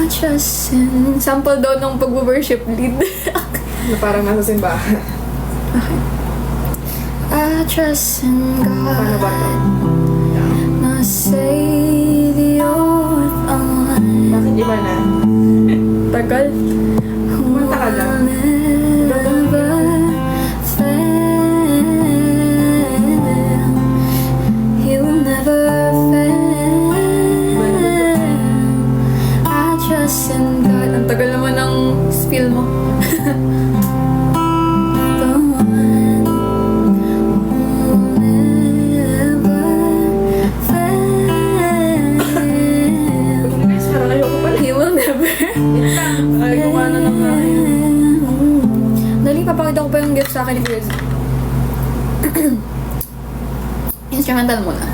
trust in... Sample daw ng pag-worship lead. Na parang nasa simbahan. Okay. I trust in Paano ba ito? God, my Savior with all. Bakit iba na? Tagal. Kumanta ka lang. Never fail. He will never fail. I trust in God. Ang tagal naman ng spiel mo. The one who will never fail. Guys, parang ayoko pala. He will never. Ay, gumana na nga. Dali, papakita ko pa yung gift sa akin ni Chris. Instrumental muna.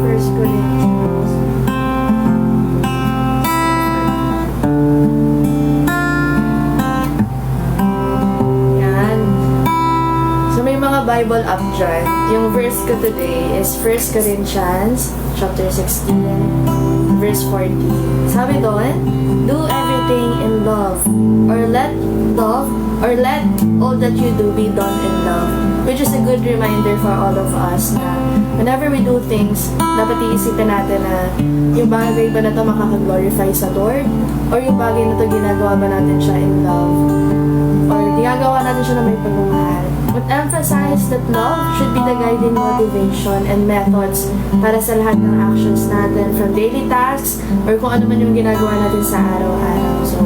First Corinthians. Yan. So may mga Bible app dyan. Yung verse ko today is 1 Corinthians chapter 16, verse 40. Sabi doon, do everything in love, or let all that you do be done in love. Which is a good reminder for all of us na whenever we do things, dapat iisipin natin na yung bagay ba na ito makaka-glorify sa Lord, or yung bagay na ito ginagawa ba natin siya in love, or ginagawa natin siya na may pagmamahal. But emphasize that love should be the guiding motivation and methods para sa lahat ng actions natin, from daily tasks or kung ano man yung ginagawa natin sa araw-araw. So,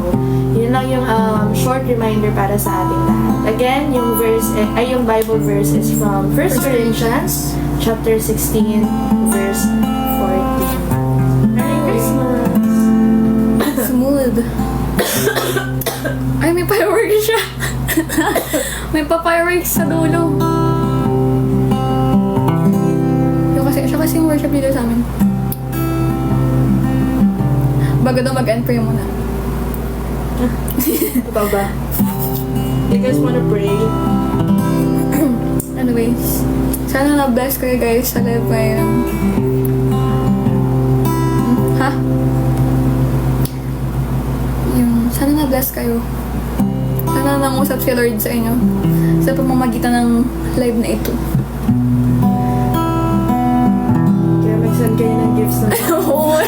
yun lang yung short reminder para sa ating lahat. Again, yung yung Bible verse is from 1 Corinthians chapter 16, verse 14. Merry Christmas! Smooth. Ay, may fireworks siya. May pa-fireworks sa dulo. Siya kasi yung worship leader sa amin. Bago daw mag-end prayer muna. Ito ba? You guys wanna pray? Anyways, sana na-bless kayo guys sa live ngayon. Ha? Sana na-bless kayo. Sana nangusap si Lord sa inyo sa pamamagitan ng live na ito. Kaya mag-send kayo ng gifts na. Oo.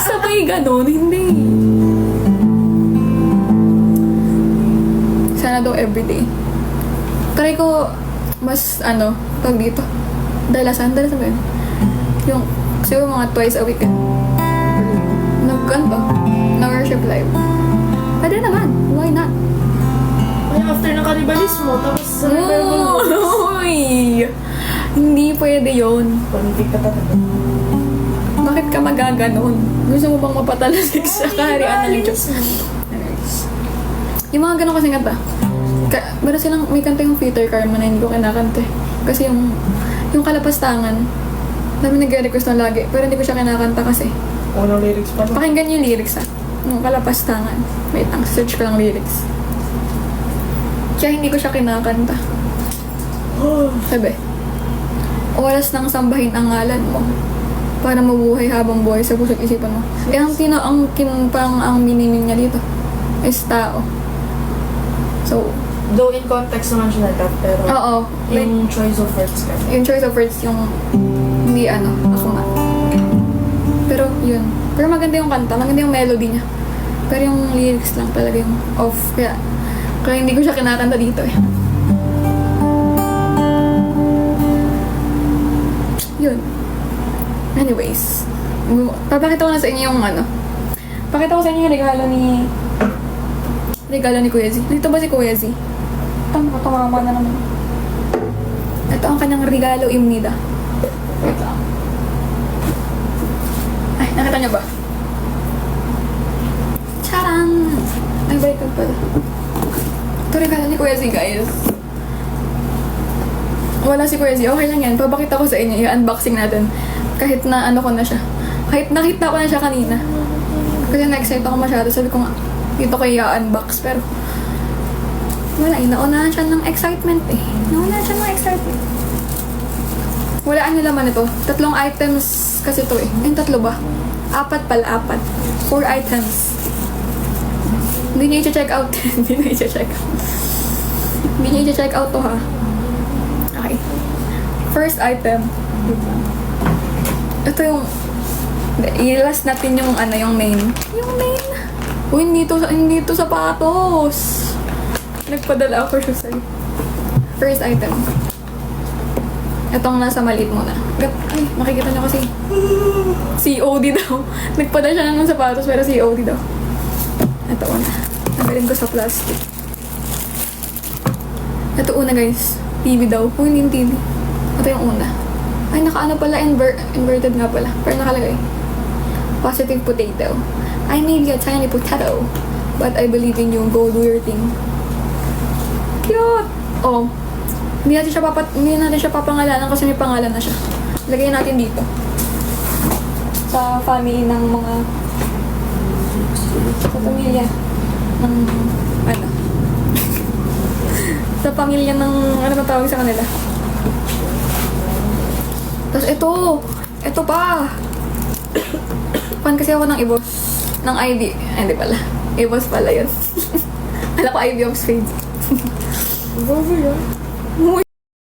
Sabay ganun, hindi. Sana daw everyday. Try ko mas tag dito. Dalasan ba yun? Yung, siguro mga twice a week. Na-worship live. Pwede naman. Why not? Ay, after ng kanibalismo, tapos sa revival mo. Uy! Hindi pwede yun. Pantig ka talaga. Bakit ka magaganon? Gusto mo bang mapatalasik sa kaharian ng Diyos? Yung mga ganon kasing kanta. Bara silang may kanta yung Peter Karma na hindi ko kinakanta. Kasi yung Kalapastangan, dami nagre-request na lagi. Pero hindi ko siya kinakanta kasi. Unang lyrics pa. Pakinggan yung lyrics yung Kalapastangan. Wait lang, search ko lang lyrics. Kaya hindi ko siya kinakanta. Sabi, oras nang sambahin ang ngalan mo para mabuhay habang buhay sa puso't isipan mo. Eh, ang minimin niya dito is tao. So, Though in context naman siya na pero oo. yung choice of words ka. Yung choice of words, yung hindi ako nga. Pero yun. Pero maganda yung kanta, maganda yung melody niya. Pero yung lyrics lang talaga yung off. Kaya hindi ko siya kinakanta dito eh. Yun. Anyways. Papakita ko na sa inyo yung pakita ko sa inyo yung regalo ni Kuya Z. Dito ba si Kuya Z? Tumama na naman. Ito ang kanyang regalo, Imnida. Wait lang. Ay, nakita niyo ba? Charan! Ay, baliktad pala. Ito regalo ni Kuya Z, guys. Wala si Kuya Z. Okay lang yan. Pabakita ko sa inyo. I-unboxing natin. Kahit na ko na siya. Kahit nakita ko na siya kanina. Kasi na-excite ako masyado. Sabi ko nga, dito ko i-unbox. Pero, Wala eh, naunahan siya ng excitement eh. Naunahan siya ng excitement. Wala ano laman ito. 3 items kasi to eh. Yung 3 ba? 4 pala, 4. 4 items. Hindi niya i-check out. Hindi niya i-check out. Hindi niya i-check out to ha. Okay. First item. Ito yung... I-last natin yung ano, yung main. Yung main. Uy, hindi to sapatos. Nagpadala ako siya sa'yo. First item. Itong nasa maliit muna. Ay, makikita niyo kasi. COD daw. Nagpadala siya ng sapatos pero COD daw. Ito una. Nagaling ko sa plastic. Ito una guys. TV daw. Kung hindi yung TV. Ito yung una. Ay, nakaano pala. Inverted nga pala. Pero nakalagay. Positive potato. I may be a tiny potato. But I believe in you. Go do your thing. Cute! Oh. Hindi natin siya papangalanan kasi may pangalan na siya. Lagay natin dito. Sa family ng mga... Sa pamilya ng... Ano? Sa pamilya ng... Ano ba tawag sa kanila? Tapos ito! Ito pa! Fan kasi ako ng ibos. Ng ID. Ay, hindi pala. Ibos pala yun. Alam ko, IB of Spades. Bago yan. Uy!